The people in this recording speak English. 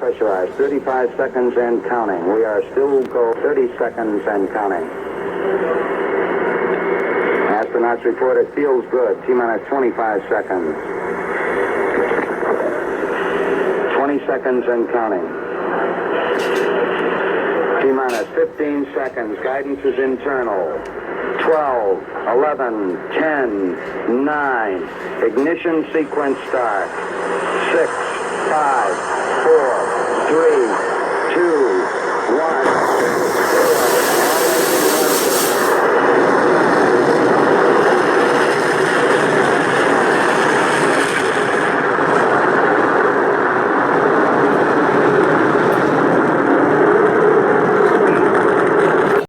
Pressurized. 35 seconds and counting. We are still go 30 seconds and counting. Astronauts report it feels good. T-minus 25 seconds. 20 seconds and counting. T-minus 15 seconds. Guidance is internal. 12, 11, 10, 9. Ignition sequence start. 6, 5, 4, 3, 2,